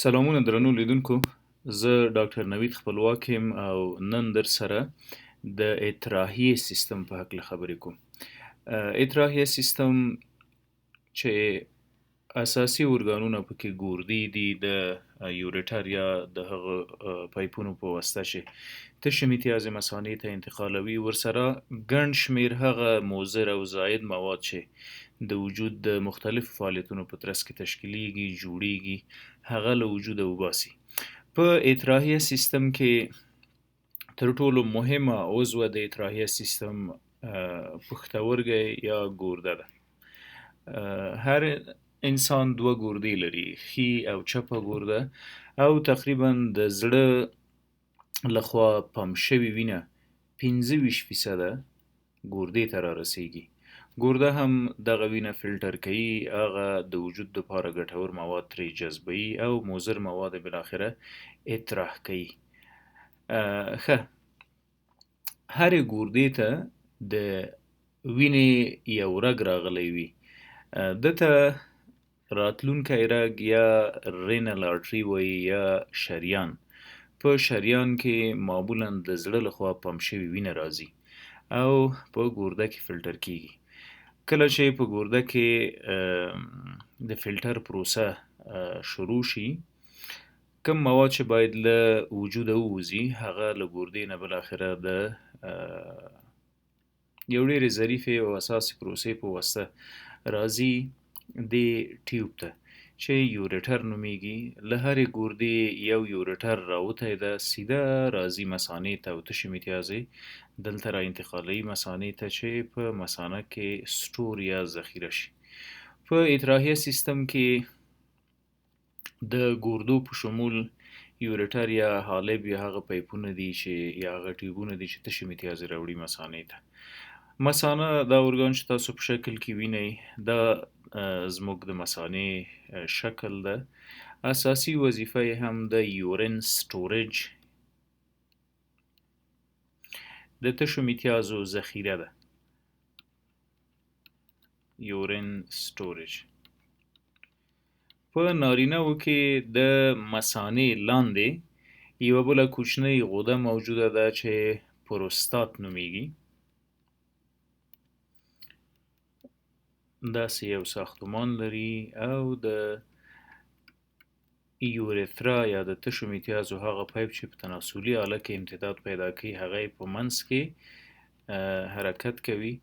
سلامونه درنو لیدونکو. زه ډاکټر نوید خپلواک یم او نن در سره د اطراحیې سیستم په هکله خبرې کوم. اطراحیې سیستم چې اساسي ارګانونه پکې ګوردې دي د یوریټر یا د هغه پایپونو په واسطه چې تشې امتیازي مثانې ته انتقالوي، ورسره ګڼ شمېر هغه مضر او زاید مواد چې د وجود د مختلفو فعالیتونو په ترڅ کې تشکیلیږي جوړیږي هغه له وجوده وباسي. په اطراحیه سیستم کې تر ټولو مهمه عضوه د اطراحیه سیستم پښتورګی یا ګورده ده. هر انسان دوه ګردې لري، ښي او چپه ګرده، او تقریبا د زړه لخوا پمپ شوې وینه 25% ګردې ته رارسیږي. ګرده هم دغه وینه فلټر کوي، هغه د وجود دپاره ګټور مواد ترې جذبوي او مضر مواد بالاخره اطراح کوي. ښه، هرې ګردې ته د وینې یو رګ راغلی وي، دته راتلونکی رګ یا رینل آرټري وایي یا شریان. په شریان کې معمولا د زړه لخوا پمپ شوې وینه راځي او په ګرده کې فلټر کیږي. کله چې په ګرده کې د فلټر پروسه شروع شي، کم مواد چې باید له وجوده ووځي هغه له ګردې نه بالاخره د یو ډېرې ظریفې او اساسي پروسې په واسطه راځي د ټیوب ته چې یوریټر نومیږي. له هرې ګردې یو یوریټر راوتی ده، سیده راځي مثانې ته او تشې امتیازې دلته را انتقالوي مثانې ته چې په مثانه کې سټور یا ذخیره شي. په اطراحیه سیستم کې د ګردو په شمول یوریټر یا حالب یا هغه پایپونه دي چې یا هغه ټیوبونه دي چې تشې امتیازې راوړي مثانې ته. مثانه دا ارګان چې تاسو په شکل کې وینئ دا زموږ د مثانې شکل ده. اساسي وظیفه یې هم د یورین سټوریج د تشو امتیازو ذخیره ده. یورین سټوریج په نارینه‌وو کې د مثانې لاندې یوه بله کوچنۍ غده موجوده ده چې پروستات نومیږي. داسې یو ساختمان لري او د یوریثرا یا د تشو امتیازو هغه پایپ چې په تناسلي آله کې امتداد پیدا کوي هغه یې په منځ کې حرکت کوي.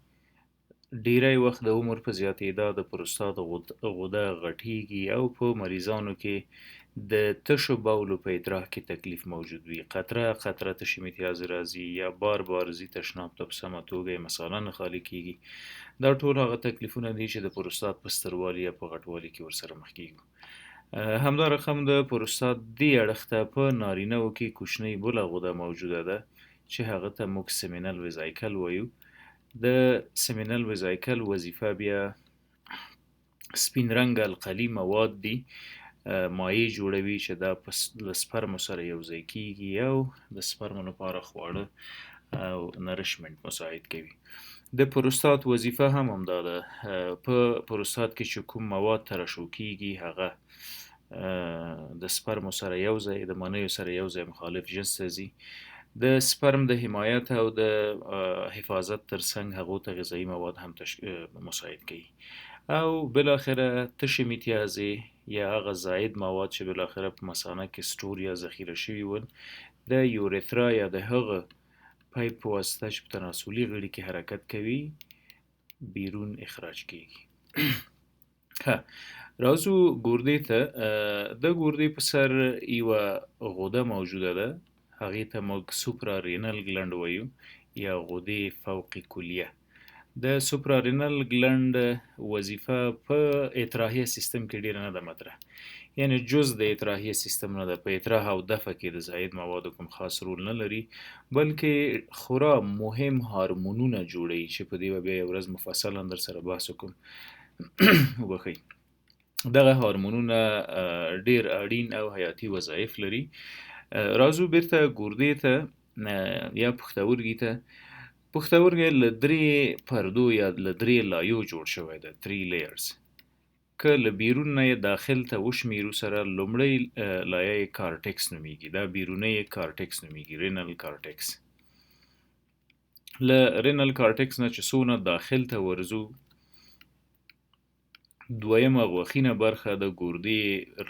ډیری وخت د عمر په زیاتېدا د پروستات غده غټیږي او په مریضانو کې د تشو بولو په ادراک کې تکلیف موجود وي. قطره قطره تشې امتیازې راځي یا بار بار ځي تشناب ته په سمه توګه یې مثانه نه خالي کیږي. دا ټول هغه تکلیفونه دي چې د پروستات په ستروالي یا په غټوالي کې ورسره مخ کیږو. همدا رقم د پروستات دې اړخ ته په نارینه‌وو کې کوچنۍ بله غده موجوده ده چې هغه ته موږ سیمینل ویزایکل وایو. د سیمینل ویزایکل وظیفه بیا سپین رنګ القلي مواد دي، مایع جوړوي چې دا له سپرمو سره یوځای کیږي او د سپرمو لپاره خواړه او نرشمنټ مساعد کوي. د پروستات وظیفه هم همدا ده. په پروستات کې چې کوم مواد ترشح کیږي هغه د سپرمو سره یوځای د منیو سره یوځای مخالف جنس ته ځي. د سپرم د حمایت او د حفاظت ترڅنګ هغو ته غذایي مواد هم مساعد کوي. او بالاخره تشې امتیازې یا هغه زاید مواد چې بالاخره په مثانه کې سټور یا ذخیره شوي ول د یوریثرا یا د هغه پایپ په واسطه چې په تناسلي غړي کې حرکت کوي بیرون اخراج کیږي. راځو ګردې ته. د ګردې په سر یوه غده موجوده ده، هغې ته موږ سوپرارینل ګلنډ وایو یا غدې فوق کلیه. د سوپرارینل ګلنډ وظیفه په اطراحیه سیستم کې ډیره نه ده مطرح، یعنی جز د اطراحیه سیستم نه ده. په اطراح او دفع کې د زاید موادو کوم خاص رول نه لري، بلکې خورا مهم هارمونونه جوړوي چې په دې به بیا یو ورځ مفصلا در سره بحث وکړم. وبخئ، دغه هارمونونه ډیر اړین او حیاتي وظایف لري. راځو بیرته ګردې ته یا پښتورګي ته. پښتورګی له 3 پردو یا له 3 لایو جوړ شوی ده، 3 layers. که له بیرون نه یې داخل ته وشمیرو سره لومړی لایه یې کارټکس نومیږي. دا بیرونی یې کارټکس نومیږي، رینل کارټکس. له رینل کارټکس نه چې څونه داخل ته ورځو، دویمه غوښینه برخه د ګردې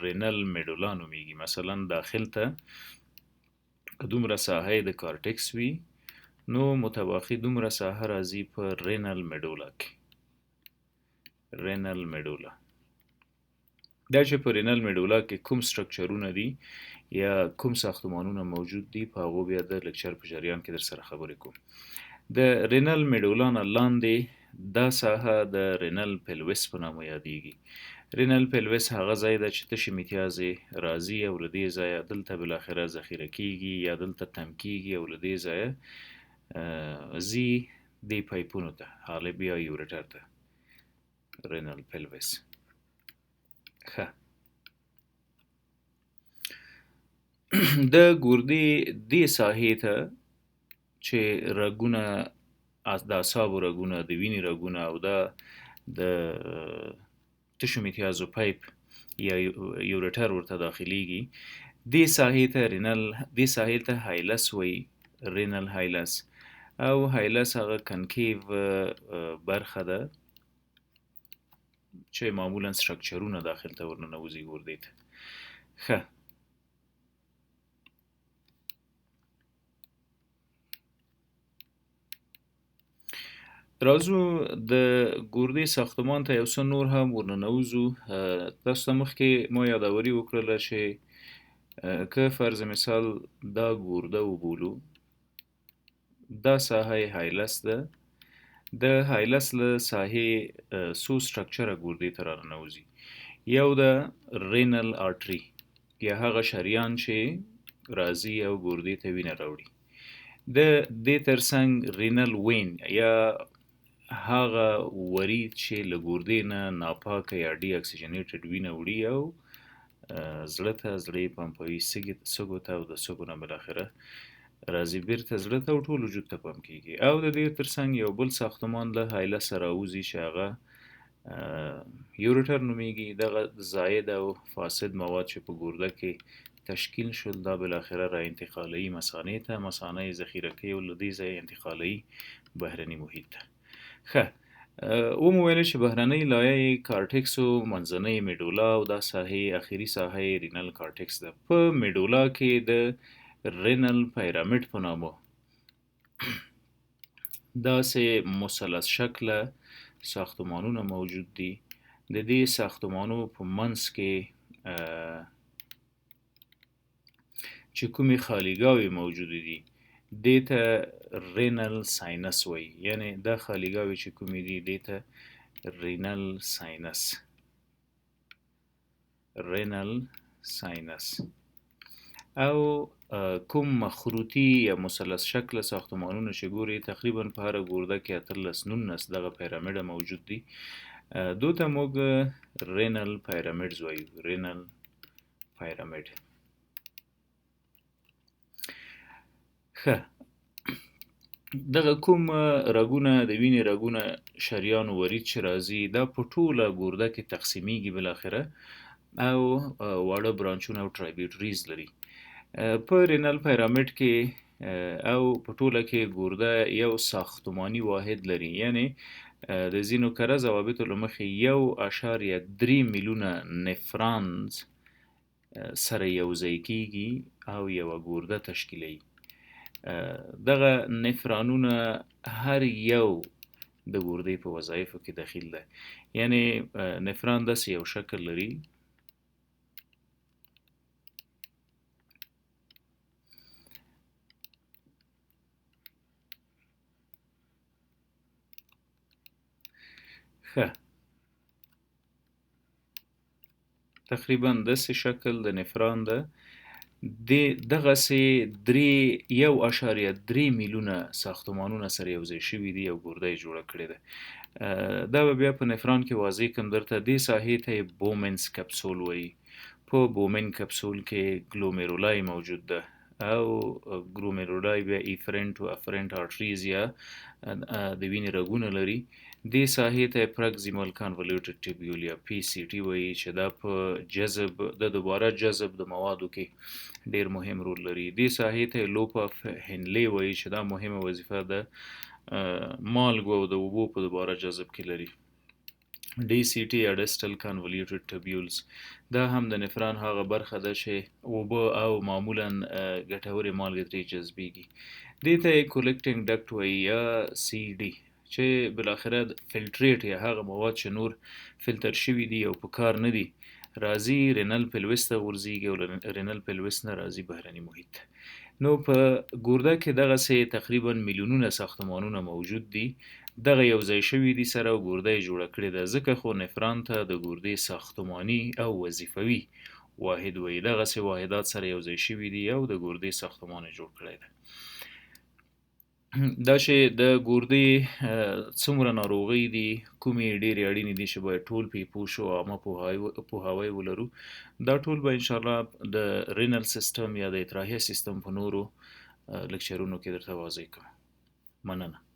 رینل میډولا نومیږي. مثلا داخل ته که دومره ساحه د کارټکس وي، نو متواخي دومره ساحه راځي په رینل میډولا کې. رینل میډولا دا چې په رینل میډولا کې کوم سټرکچرونه دي یا کوم ساختمانونه موجود دي، په هغو بیا د لکچر په جریان کې در سره خبرې کوم. د رینل میډولا نه لاندې دا ساحه د رینل پلویس په نامه یادیږي. رینل پلویس هغه ځای ده چې تشې میتیازې راځي او له دې ځایه دلته بالاخره ذخیره کیږي یا دلته تم کیږي او له دې ځایه ځي دې پایپونو ته، حالب یا یورټر ته. رینل پلویس. ښه، د ګردې دې ساحې ته چې رګونه، د اعصابو رګونه، د وینې رګونه او دا د تشو میتیازو پایپ یا یورټر ورته داخلیږي، دې ساحې ته هایلس وایي، رینل هایلس. او هایلس هغه کنکیو برخه ده چې معمولا سټرکچرونه داخل ته ورننوځي ګردې ته. ښه، راځو د ګردې ساختمان ته یو څه نور هم ورننوځو. تاسو ته مخکې ما یادوري وکړله چې که فرض مثال دا ګرده وبولو، دا ساحه یې هایلس ده. د هایلس له ساحې څو سټرکچره ګردې ته راننوځي. یو ده رینل آرټري یا هغه شریان چې راځي او ګردې ته وینه راوړي. د دې ترڅنګ رینل وین یا هغه ورید چې له ګردې نه ناپاکه یا ډي اکسیجنیټډ وینه وړي او زړه ته، زړه یې پمپوي، سږو ته، او د سږو نه بالاخره راځي بیرته زړه ته او ټول وجود ته پمپ کیږي. او د دې ترڅنګ یو بل ساختمان له هایلسه راوځي چې هغه یورټر نومیږي. دغه زاید او فاسد مواد چې په ګرده کې تشکیل شول، دا بالاخره را انتقالوي مثانې ته، مثانه یې ذخیره کوي او له دې ځایه انتقالوي بهرني محیط ته. ښه، ومو ویل چې بهرنۍ لایه یې کارټکس و، منځنۍ میډولا او دا ساحې اخري ساحه یې رینل کارټکس ده. په میډولا کې د رینل پیرامید په نامه داسې مثلث شکله ساختمانونه موجود دي. د دې ساختمانو په منځ کې چې کومې خالیګاوې موجودې دي، دې ته رینل ساینس وایي. یعنی دا خالیګاوې چې کومې دي، دې ته رینل ساینس، رینل ساینس. او کوم مخروطي یا مثلث شکله ساختمانونه چې ګوري، تقریبا په هره ګرده کې 18-19 دغه پیرامیډه موجود دي. دو ته موږ رینل پیرامیډز وایو، رینل پیرامیډ. ښه، دغه کوم رګونه، د وینې رګونه، شریان و ورید چې راځي، دا په ټوله ګرده کې تقسیمیږي بالاخره او واړه برانچونه او ټرایبیوټریز لري. په رینل پیرامیډ کې او په ټوله کې ګرده یو ساختماني واحد لري. یعنی د ځینو کره ضوابطو له مخې 1.3 میلیونه نفرانز سره یوځای کیږي او یوه ګرده تشکیلوي. دغه نفرانونه هر یو د ګردې په وظایفو کې دخیل ده. یعنی نفران داسې یو شکل لري تقریبا داسې شکل د نفران ده. دغسې 1.3 میلیونه ساختمانونه سره یوځای شوي دي او ګرده یې جوړه کړې ده. دا به بیا په نفران کې واضح کړم درته. دې ساحې ته یې بومنز کپسول وایي. په بومن کپسول کې ګلومیرولای موجود ده او ګلومیرولای بیا ایفرنټ و افرنټ آرټریز یا د وینې رګونه لري. دې ساحې ته پرکزیمال کانولوټډ ټیبیول یا پی سی ټي وایي چې دا په جذب د دوباره جذب د موادو کې ډیر مهم رول لري. دې ساحې ته لوپ اف هنلي وایي چې دا مهمه وظیفه د مالګو او د اوبو په دوباره جذب کې لري. ډي سی ټي یا ډسټل کانولوټډ ټیبیولز دا هم د نفران هغه برخه ده چې اوبه او معمولا ګټورې مالګې ترې جذبیږي. دې ته کولکټینګ ډکټ وایي یا سی ډي چې بالاخره فلټریټ یا هغه مواد چې نور فلتر شوي دي او په کار نه دي راځي رینل پلوس ته غورځيږي او رینل پلوس نه راځي بهرني محیط. نو په ګورده کې دغسې تقریبا میلیونونه ساختمانونه موجود دي. دغه یو ځای شوي دي سره او ګورده یې جوړه کړې ده. ځکه خو نفران ته د ګردې ساختماني او وظیفوي واحد وایي. دغسې واحدات سره یو ځای شوي دي او د ګردې ساختمان یې جوړ کړی ده. دا چې د ګردې څومره ناروغۍ دي کومې ډېرې اړینې دي چې باید ټول پې پوه شو او عامه پوهاوی ولرو. دا ټول به انشاءالله د رینل سیستم یا د اطراحیه سیستم په نورو لکچرونو کې درته واضح کوم. مننه.